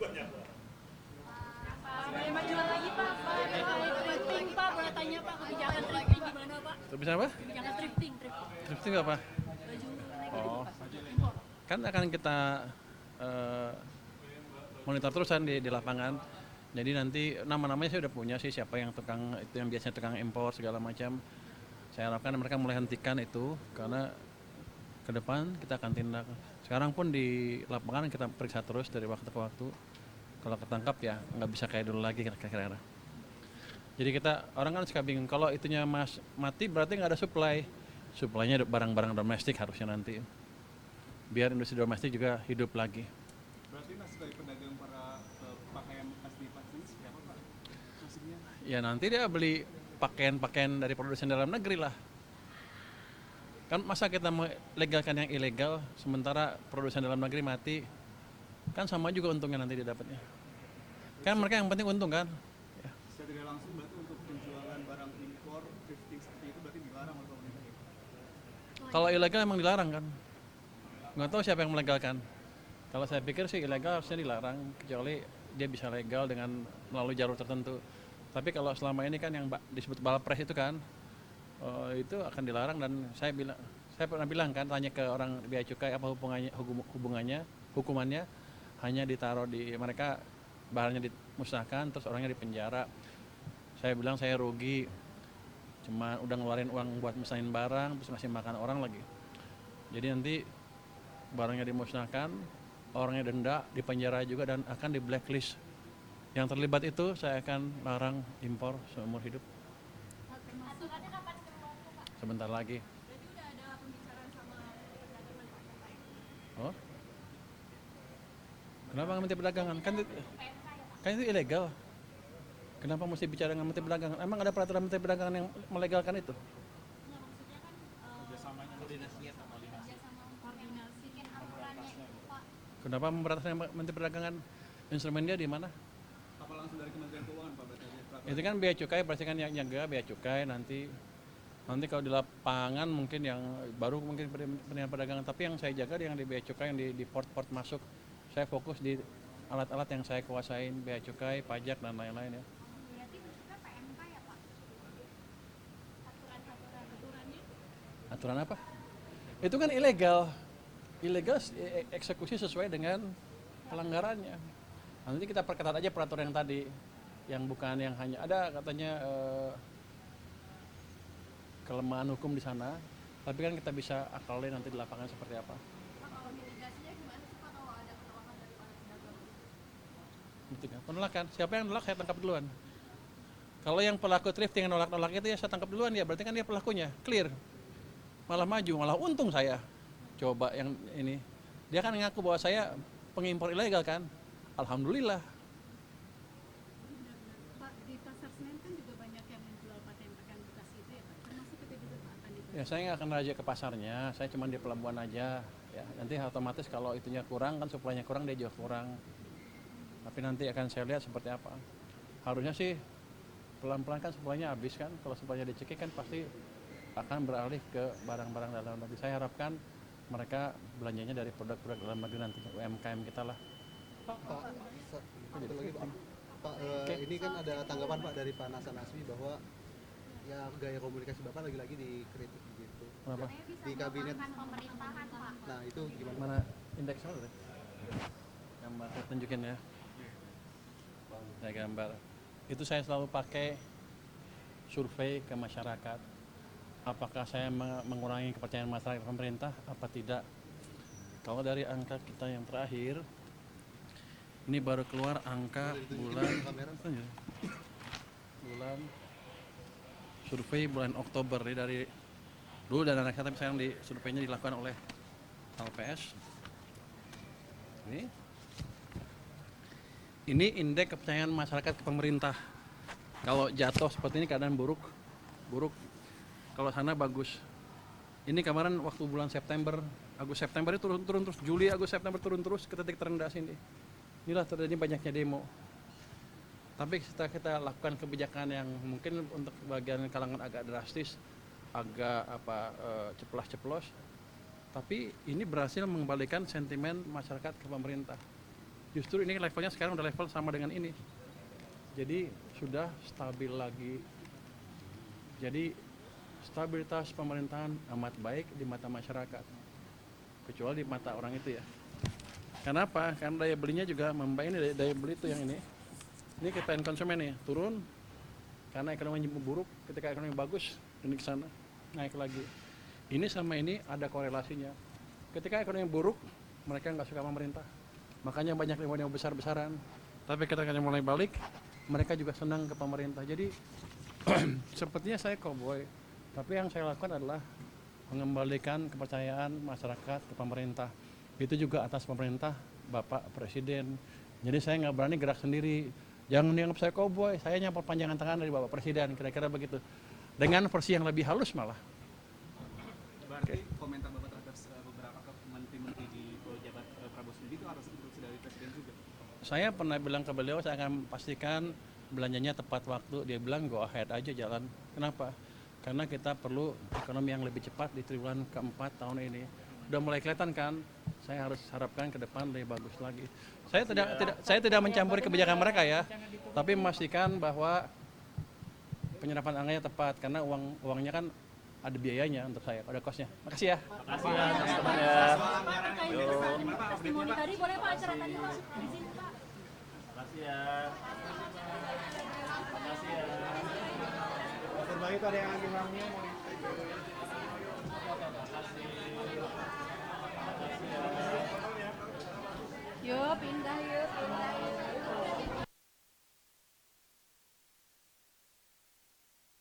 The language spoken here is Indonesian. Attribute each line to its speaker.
Speaker 1: Boleh maju lagi Pak, thrifting Pak, boleh tanya Pak kebijakan thrifting gimana Pak?
Speaker 2: Bisa apa?
Speaker 1: Kebijakan thrifting.
Speaker 2: Thrifting apa?
Speaker 1: Baju mereka
Speaker 2: Oh,
Speaker 1: impor.
Speaker 2: kan akan kita eh, monitor terusan di lapangan. Jadi nanti nama-namanya saya udah punya sih, siapa yang tukang itu, yang biasanya tukang impor segala macam. Saya harapkan mereka mulai hentikan itu, karena ke depan kita akan tindak. Sekarang pun di lapangan kita periksa terus dari waktu ke waktu. Kalau ketangkap ya nggak bisa kayak dulu lagi kira-kira. Jadi kita orang kan suka bingung, kalau itunya mati berarti nggak ada supply. Supply-nya barang-barang domestik harusnya nanti. Biar industri domestik juga hidup lagi.
Speaker 3: Berarti Mas sebagai pedagang para pakaian bekas di pasar ini seperti apa Pak? Maksudnya?
Speaker 2: Ya nanti dia beli pakaian-pakaian dari produsen dalam negeri lah. Kan masa kita melegalkan yang ilegal sementara produsen dalam negeri mati, kan sama juga untungnya nanti dia dapatnya. Kan mereka yang penting untung kan. Ya.
Speaker 3: Secara tidak langsung berarti untuk penjualan barang impor thrifting seperti itu berarti dilarang oleh pemerintah ya?
Speaker 2: Kalau ilegal emang dilarang kan. Nggak tahu siapa yang melegalkan. Kalau saya pikir sih ilegal harusnya dilarang, kecuali dia bisa legal dengan melalui jalur tertentu. Tapi kalau selama ini kan yang disebut balpres itu kan, itu akan dilarang. Dan saya pernah bilang kan, tanya ke orang bea cukai apa hukumannya hanya ditaruh di mereka, bahannya dimusnahkan terus orangnya dipenjara. Saya bilang saya rugi, cuma udah ngeluarin uang buat musnahin barang terus ngasih makan orang lagi. Jadi nanti barangnya dimusnahkan, orangnya denda, dipenjara juga, dan akan di blacklist. Yang terlibat itu saya akan larang impor seumur hidup.
Speaker 1: Aturannya kapan keluarnya Pak?
Speaker 2: Sebentar lagi.
Speaker 1: Berarti udah ada pembicaraan sama pedagang di Pak?
Speaker 2: Oh, kenapa nggak Menteri Perdagangan? Kan itu ilegal. Kenapa mesti bicara dengan Menteri Perdagangan? Emang ada peraturan Menteri Perdagangan yang melegalkan itu?
Speaker 1: Nggak, maksudnya kan
Speaker 3: Kerjasamanya koordinasinya sama
Speaker 1: kerjasama koordinasiin aturannya itu Pak.
Speaker 2: Kenapa memberantasnya Menteri Perdagangan? Instrumen dia di mana?
Speaker 3: apa langsung dari Kementerian Keuangan Pak berarti ada
Speaker 2: Itu kan bea cukai, pasti kan yang jaga bea cukai. Nanti kalau di lapangan mungkin yang baru mungkin Kementerian Perdagangan, tapi yang saya jaga yang di bea cukai, yang di port-port masuk. Saya fokus di alat-alat yang saya kuasain, bea cukai, pajak dan lain-lain ya.
Speaker 1: Berarti bentuknya PMK ya Pak? Aturannya?
Speaker 2: Aturan apa? Itu kan ilegal. Ilegal eksekusi sesuai dengan pelanggarannya. Nanti kita perketat aja peraturan yang tadi, yang bukan yang hanya ada katanya kelemahan hukum di sana, tapi kan kita bisa akalin nanti di lapangan seperti apa.
Speaker 1: Pak, kalau mitigasinya gimana sih Pak kalau ada penolakan dari para pedagang?
Speaker 2: Gitu kan. Penolakan, siapa yang nolak saya tangkap duluan. Kalau yang pelaku thrifting yang nolak-nolak itu ya saya tangkap duluan, ya berarti kan dia pelakunya, clear. Malah maju, malah untung saya. Coba yang ini, dia kan ngaku bahwa saya pengimpor ilegal kan. Alhamdulillah.
Speaker 1: Pak, di pasar Senen kan juga banyak yang menjual pakaian bekas itu ya Pak. Termasuk itu juga Pak akan dibeli.
Speaker 2: Ya saya nggak akan raja ke pasarnya, saya cuma di pelabuhan aja. Ya, nanti otomatis kalau itunya kurang, kan suplainya kurang, dia juga kurang. Tapi nanti akan saya lihat seperti apa. Harusnya sih pelan-pelan kan suplainya habis kan. Kalau suplainya dicekik kan pasti akan beralih ke barang-barang dalam negeri. Saya harapkan mereka belanjanya dari produk-produk dalam negeri nanti, UMKM kita lah.
Speaker 4: Pak, satu lagi Pak. Pak, ini kan ada tanggapan Pak dari Pak Nasan Asmi bahwa ya gaya komunikasi Bapak lagi-lagi dikritik gitu.
Speaker 2: Kenapa?
Speaker 4: Di kabinet.
Speaker 1: Pemerintahan Pak.
Speaker 4: Nah, itu gimana?
Speaker 2: Mana indeksnya deh? Gambar saya tunjukin ya. Saya gambar. Itu saya selalu pakai survei ke masyarakat. Apakah saya mengurangi kepercayaan masyarakat pemerintah apa tidak? Kalau dari angka kita yang terakhir, ini baru keluar angka bulan survei bulan Oktober nih, dari dulu dan anak saya, tapi sekarang surveinya dilakukan oleh LPS. Ini indeks kepercayaan masyarakat ke pemerintah. Kalau jatuh seperti ini keadaan buruk. Kalau sana bagus. Ini kemarin waktu bulan September, Agustus September itu turun terus, Juli Agustus September turun terus ke titik terendah sini. Inilah terjadi banyaknya demo. Tapi setelah kita lakukan kebijakan yang mungkin untuk bagian kalangan agak drastis, agak ceplas-ceplos, tapi ini berhasil mengembalikan sentimen masyarakat ke pemerintah. Justru ini levelnya sekarang udah level sama dengan ini. Jadi sudah stabil lagi. Jadi stabilitas pemerintahan amat baik di mata masyarakat. Kecuali di mata orang itu ya. Kenapa? Karena daya belinya juga membaik. Ini daya beli itu yang ini. Ini kita konsumen nih turun karena ekonomi buruk. Ketika ekonomi bagus ini ke sana naik lagi. Ini sama ini ada korelasinya. Ketika ekonomi buruk mereka nggak suka pemerintah. Makanya banyak demo besar-besaran. Tapi ketika mulai balik mereka juga senang ke pemerintah. Jadi sepertinya saya cowboy. Tapi yang saya lakukan adalah mengembalikan kepercayaan masyarakat ke pemerintah. Itu juga atas pemerintah Bapak Presiden. Jadi saya nggak berani gerak sendiri. Jangan dianggap saya cowboy, saya hanya perpanjangan tangan dari Bapak Presiden, kira-kira begitu. Dengan versi yang lebih halus malah.
Speaker 3: Berarti komentar Bapak terhadap beberapa menteri-menteri di jabat Prabowo sendiri itu harus instruksi dari Presiden juga?
Speaker 2: Saya pernah bilang ke beliau, saya akan pastikan belanjanya tepat waktu. Dia bilang go ahead aja jalan. Kenapa? Karena kita perlu ekonomi yang lebih cepat di triwulan keempat tahun ini. Udah mulai kelihatan kan? Saya harus harapkan ke depan lebih bagus lagi. Saya tidak mencampuri kebijakan mereka ya, tapi memastikan bahwa penyerapan anggarannya tepat karena uangnya kan ada biayanya untuk saya, ada kosnya. Makasih ya.
Speaker 5: Makasih ya teman-teman ya.
Speaker 1: Testimoni tadi boleh Pak acara tadi Pak izin Pak.
Speaker 5: Makasih ya. Makasih ya.
Speaker 3: Berbagi itu ada yang lagi ngomongnya mau
Speaker 1: Yuk pindah yuk.